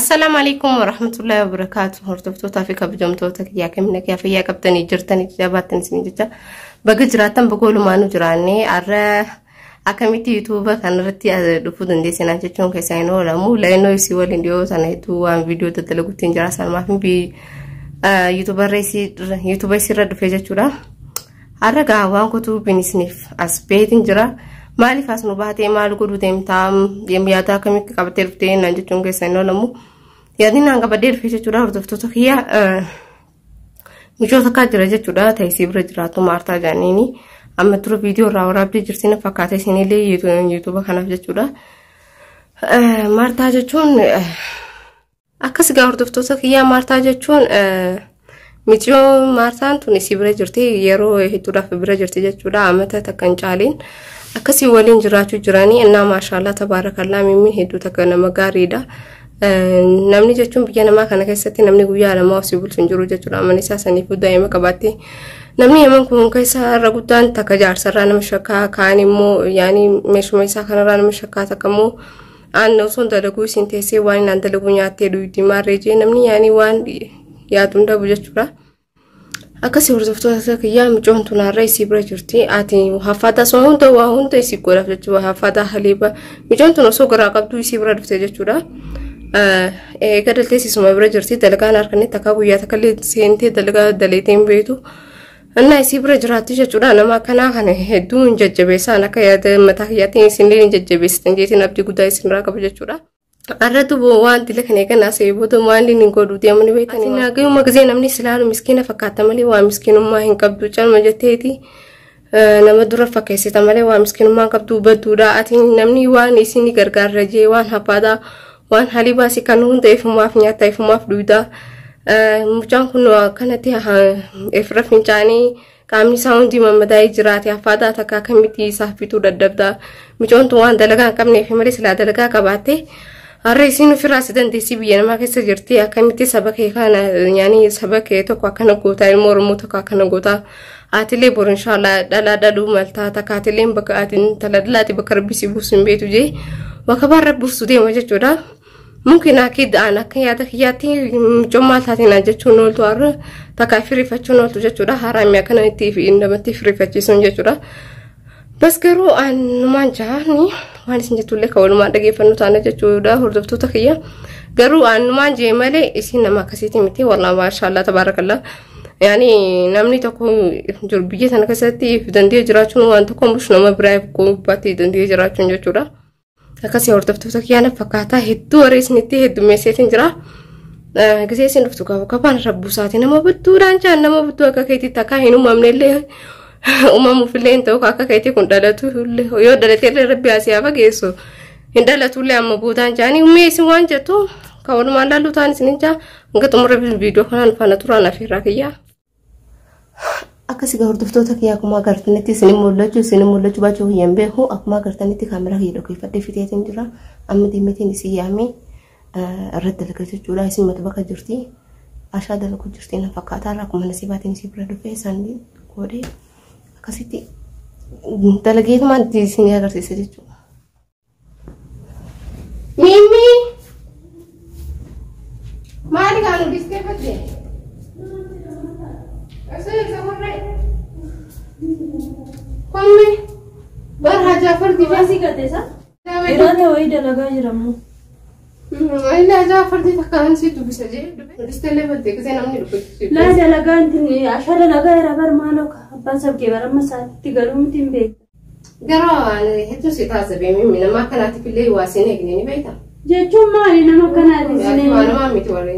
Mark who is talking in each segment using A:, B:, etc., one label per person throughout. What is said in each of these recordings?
A: السلام عليكم ورحمة الله وبركاته. هرتفتوتا في كبجمتوتا يا كمنك يا فيا كبتني جرتني جابتني سنجتا بقجراتن بقول ما نجراني أرى أكملتي يوتيوب كان رتي دفود عندي سنة جتون كسينو ولا مو لأنه يسوى الفيديو سنة تو فيديو تتلقوا تنجرا سلمى في يوتيوبر رئيسي يوتيوبر سير دفيجة جورا أرى قاوان كتو بنسنيف أسبيت نجرا مالي فاسنو باتي مالو كدو تيم تام يم ياتا كمي كابتل فتين نانجو چونگه سينو لمو يادين نانگا بدير فيشة چودا هردفتو تخيا مجو تكا جراجة چودا تايسيب رجراتو مارتا جانيني اما ترو فيديو راو راب دي جرسينا فاكاتي سيني لي يوتيوب خانف جا چودا مارتا جا چون اكس گا هردفتو تخيا مارتا جا چون مجو مارتان تو نسيب رجرتي يرو هيتودا فبرا جرتي جا چودا امتا تكن چالين أكسي ولين جراتو جراني إننا ما شاء الله تبارك الله ممن هدو تكنا مغاريدا نمني جاتون بيانا ما كان كيساتي نمني قويا لما وسيبول سنجرو جاتون أماني ساساني فو دائما كباتي نمني يمن كون كيسا رغوتان تكجار سرانا مشكا كاني مو يعني مشو ميسا كان رانا مشكا تكمو أن نوصون دلقو سنتيسي وان نندلقو نياتي دويتي ماريجي نمني يعني وان ياتون دا بجاتورا أكسي ورزفتو تكيا مجون تناري سيبرا جرتي آتي وحفادا سوهون تو وهون تو يسيقولا فتجو وحفادا حليبا مجون تنسو قراقب تو يسيبرا دفتي جتورا قدل تيسي سما برا جرتي دلقان أركني تكاقو ياتكالي سينتي دلقا دليتين بيتو أنا يسيبرا جراتي جتورا نما كنا خانه هدون ججبسا نكا ياد متاحياتي سنلين ججبستن جيتي نبتي قدائي سنراقب جتورا أردت بوان تلك هنيك الناس يبودوا مالي نقولوا ديامني بيتاني ناقي ومغزين أمني سلالو مسكينة فكاتا مالي ومسكين ما هنقبضوا جان مجتهدي نمدور فكيسي تمالي ومسكين ما هنقبضوا بدورا أتين نمني وان يسيني غرغر رجي وان حفادا وان حالي باسي كانون تايف ماف نياتا تايف ماف دودا مجان كنوا كانتي افرف نجاني كامني ساوندي ممداي جراتي حفادا تكا كميتي صاحبتو ددبدا مجان توان دلقا كمني في مريس لا دلقا كباتي الرئيسين في راس دندسي بيان ما كيس جرتي أكملتي سبكي كان يعني سبكي توقع كنا قوتا المور توقع كنا قوتا آتلي بور إن شاء الله دلا دلو ملتا تكاتلين بكاتين تلادلاتي بكربسي بوسن بيتو جي وكبار ربوسو دي مجد جودا ممكن أكيد أنا كيادك ياتي جمال تاتي نجد نول توار تكافري فتشو نول توجد جودا حرام يكنا نتيفي إنما تفري فتشون جودا بس كرو أن مانجاني وأنا سنجت لك أول ما دقي فنوتانا جتودا هردفتو تخيا كرو أن مانجي مالي إسينا ما كسيتي متي والله ما شاء الله تبارك الله يعني نمني تكون جربية أنا كسيتي في دندية جراتون وأن تكون مش نما برايف كون باتي دندية جراتون جتودا كسي هردفتو تخيا أنا فكاتا هدو رئيس نتي هدو مسيتين جرا كسيسين رفتو كابان ربوساتي نما بدو رانجا نما بدو أكاكيتي تكا هنو ممنلي umamu filen to kaka kaiti kun dalatu yo dalate rabbi asiya bageso indalatu le amma budan jani umesi wanje to kawon mandalu tan sininja ngatum rabbi video kanan fana turana firakiya akasi gordofto takiya kuma gartaniti sinimulaju bacho yembe ho akuma gartaniti kamera hido kai fadde fitetin jira amma dimetin siyami radda laka jura isimat baka jirti ashada laka jirti na fakata rakum nasibatin sibra do fesandi kode kasiti talagay naman di sini agarti sa dito. Mimi, mari ka ano biskay pa din? Kasi sa kuray. Kami, barhaja par di basi kate sa? Irada wai dalaga jiramu. Ay la Jafar di takan si tu bisa je. Istele bante kasi namni rupi. La dalaga antini ashara laga era bar mano ka. Pasab ke baram masat tigalum timbe. Garo hetu sita sabe mimi na makanati pille wasine gnini beta. Je chuma ina makanati sine. Mana mami tore.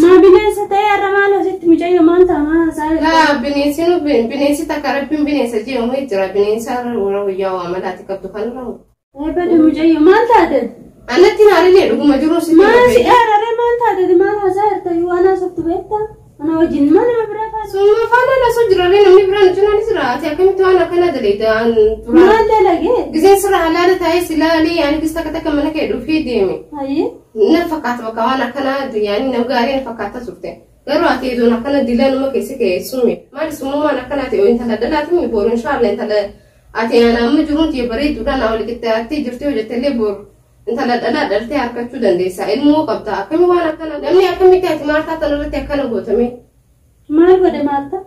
A: Ma binesa tayara malo sit mijayo manta ma sa. La binesi takarapin binesa je mo itira binesa ro yawa amadati kabdu kanu. Ay badu mijayo manta de. أنا تناري ليه لقوم مجروس ما سي أنا ما أنت هذا ما هزار تيو أنا سبت بيتا أنا وجن ما أنا برافا سوما فانا لا سجرا لنا من برا نجنا نسرا تياكم توانا كنا دليتا عن ما أنت لقيه جزين سرا على تاي سلالي يعني بستك تكمل كيدو في ديمي هاي نفقات وكوانا كنا يعني نوغاري نفقات سبتة غير وقتي دونا كنا دلنا ما كيسي كيسومي ما لسمو أنا كنا تيو أنت لدلاتي مي بور إن شاء الله أنت لا أتي أنا مجرون تيبري دونا أولي كتا أتي جرتي وجت لي بور intala dhalaa dhaltee harkachuu dandeessa ilmoo qabda akkami waan akkana namni akkamitti ati Maartaa kanarratti akkana gootame
B: maal godhe Maartaa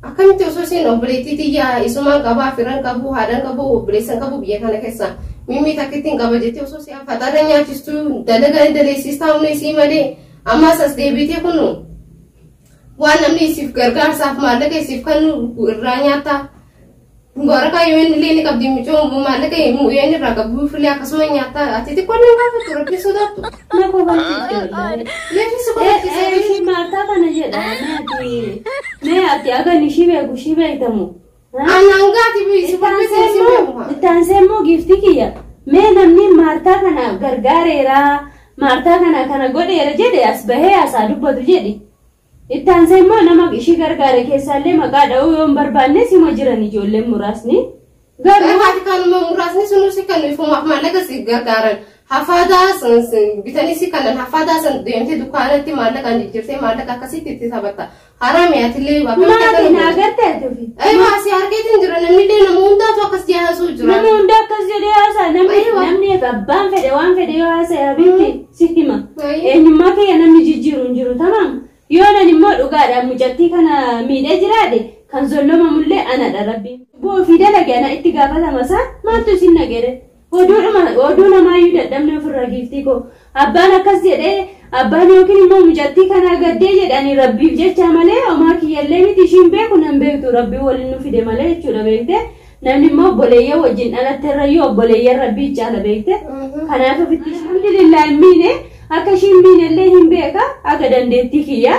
A: akkamitti osoo siin obboleettii tiyyaa isumaan qabaa firan qabu haadhan qabu obboleessan qabu biyya kana keessa mimmi takkittiin qaba jettee osoo si faxaara nyaachistuu dalagaa daleessistaa humna isii malee ammaas as deebitee kun waan namni isiif gargaarsaaf maallaqa isiif kan irraa nyaata ngora kayo ni qabdi micho maallaqa yeen irraa qabu filee akkasuma nyaata ati xiqqoo ni qabu rabbi sodaatu
B: na ko banti Maartaa kana jedha me ati aga ni shibe itamu
A: anangati bi superbisi
B: tansemo gifti kiya me namni Maartaa kana gargaareera Maartaa kana godheera jedhe as bahee asaa dubbatu jedhi ittaanseemmoo nama ishii gargaare keessaallee maqaa dha'uu yoo hin barbaanne sima jiran ijoolleen muraasni
A: garuu haati kanuma muraasni sunusi kan ifumaaf maallaqa si gargaaran hafaadaa bitanii si kanan hafaadaa san deemtee dukkaanatti maallaqaan jijjiirtee maallaqa akkasitti itti taphatta haraami atillee
B: maatii na agartee tufi
A: aywa si argeetiin jira namni nama hundaatu akkas jaasuu jira
B: nama hunda akkas jedhee haasaa namni abbaan fedhe waan fedhe yoo haasa'e abitti si hima eenyummaa kiyya namni jijjiiru hin jiru tamaam yoona immoo dhugaadhaan mucattii kana miidhee jiraade kan zolloma mullee anadha rabbiin boofii dalagana itti gaafatamasaa maaltu isin nagere oduu namaayyuu dadhabne ofirra giiftii koo abbaan akkas jedhee abbaan yookiin immoo mucattii kana gaddee jedhanii rabbiif jecha malee homaa kiyyallee miti ishiin beeku nan beektu rabbii waliin nu fide malee jechuudha beekte namni immoo obboleeyyaa wajjin dhalatteerrayyuu obboleeyyaa rabbii caala beekte kanaaf ofitti alhamdulillah miine akka ishiin miinellee hin beeka akka dandeettii kiyya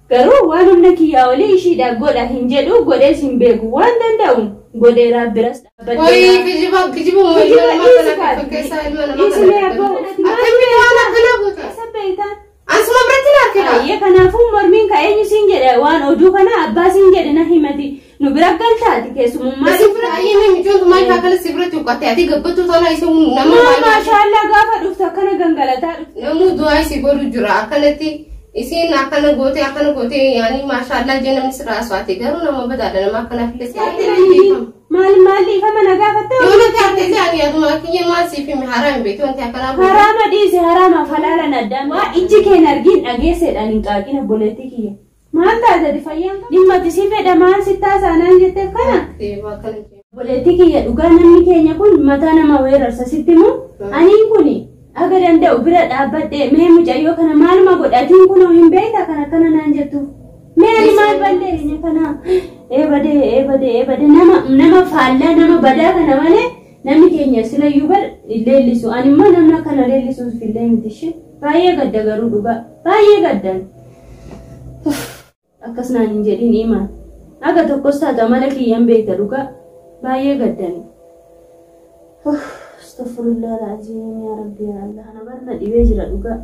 B: garuu waan humna kiyyaa olii ishiidha godha hin jedhu godhees hin beeku waan danda'u godheeraa biras
A: dhaabbatee kijibu
B: kanaafuu mormiin ka'eenyu siin jedhe waan oduu kana abbaa siin jedhe na himati nu bira galtaati keessumummaa maashaallah gaafa dhuftu akkana gangalataa dhuftu
A: namuu du'aa isii godhu jira akkanatti isiin akkana goote yaani maashaallah jee namni sirraa aswaate garuu nama badaadha nama akkana fillee
B: maal ifama na gaafatte
A: yoo taate yaani aduma kiyya maal siif himi haraam beektu wanti akkana
B: haraama dhiise haraama falaala naddaan waa ijji keen argiin dhageesseedhaan hin qaaqina boleetti kiyya maal taate fayyaan dhimmati si fedha maal sittaa saanaan jette kana boleetti kiyya dhugaa namni keenya kun mataa nama weerarsa sittimu aniin kuni aga danda'u bira dhaabbadhe mee mucayyoo kana maaluma godhatiin kunoo hin beekta kana naan jettu mee ani maal balleeyne kana eebade nama faallaa nama badaa kana malee namni keenya silayyuu bar leellisu ani immoo namni akkana leellisuuf illee mitishi baay'ee gadda garuu dhugaa baay'ee gaddan akkas naan hin jedhin imaan aga tokkos taatu amala kiyyan beekta dhugaa baay'ee gaddani astaghfirullah alazim ya rabbi ya allah ana barna dhibee jira dhugaa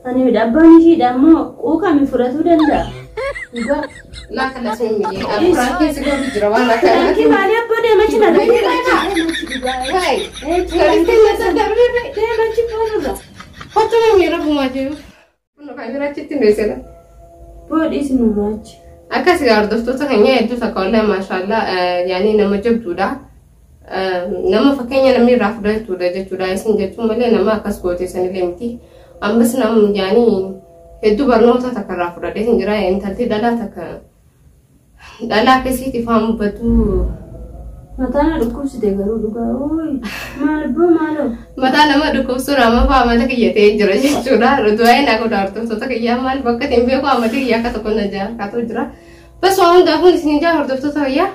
B: ani midhabbaan ishiidha ammoo quuqami fudhatuu danda'a dhugaa
A: laakala seemiyee afuraankee si godhu jira waan akkanaa
B: maali abboo deemachi na deemachi foonirra
A: hottuma miira bumaa jiru kun kaamirachitti ndeessela
B: boodhiis nurraachi
A: akkasii hordoftoota keenya hedduu takka wallee maashaallah yaani nama jabduudha nama fakkeenya namni irraa fudhatudha jechuudha isin jechuun malee nama akkas goote sanillee miti ammas nam yaani hedduu barnoota takka irraa fudhatee hin jira intalti dhalaa takka dhalaa akkasiiti faamubbatu
B: mataan dhukkubsite garuu dhugaa ooyi maalo
A: mataa nama dhukkubsu nama faamata kiyyatee jira jechuudha du'aa naa godha hordoftoota kiyyaa maal bakka ittiin beeku amata kiyyaa akka tokko na jaarkaatu jira bas waan hundaafuun isin jaa hordoftoota kiyyaa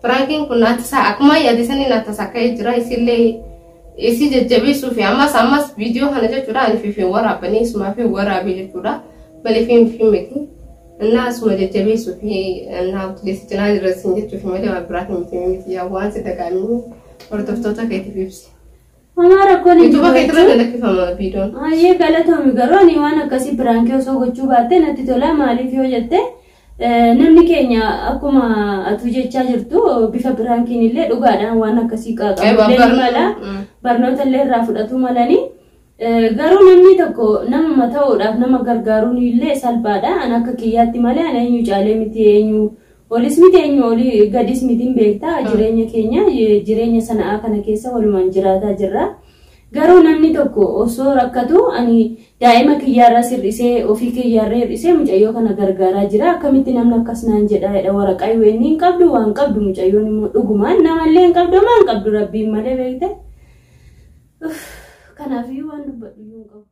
A: Frankin kun naatasa akkuma yaadisanii naatasa ka'ee jira isillee isi jajjabeessuu fi ammas viidiyoo kana jechuudha ani fi waraabanii isuma fi waraabee jechuudha malee fi miti እና እሱ መጀጀቤሱ ፊ እና ውትሌስ ጭና ድረስ እንጂ ጩፍ መለ ማብራት ምት ያዋን ተጠቃሚ ወርተፍቶታ ከቲቪስ
B: ማማራ ኮኒ
A: ዩቲዩብ ከትረ ለከፈማ ቪዲዮ
B: አየ ገለተው ሚገሮኒ ዋና ከሲ ብራንኬው ሰው ጎቹ ባተ ነትቶላ ማሊፊዮ ጀተ namni keenya akkuma atu jechaa jirtu bifa biraankiin illee dhugaadhaan waan akkasii qaaqabu mala barnoota illee irraa fudhatu malani garuu namni tokko nama ta'uudhaaf nama gargaaruun illee salphaadha an akka kiyyaatti malee an eenyu caalee miti eenyu olis miti eenyu oli gadis mitiin beektaa jireenya keenya jireenya sanaa kana keessa walumaan jiraataa jirra. Garuu namni tokko osoo rakkatu ani daa'ima kiyyaarraa sirrisee ofii kiyyaarraa hir'isee mucayyoo kana gargaaraa jira. Akkamitti namni akkas naan jedha waraqaa yoo hin qabdu waan qabdu mucayyoon immoo dhugumaan namallee hin qabdu maan qabdu rabbiin malee beekte. Kanaafiyyuu waan dubbadhu hin qabu.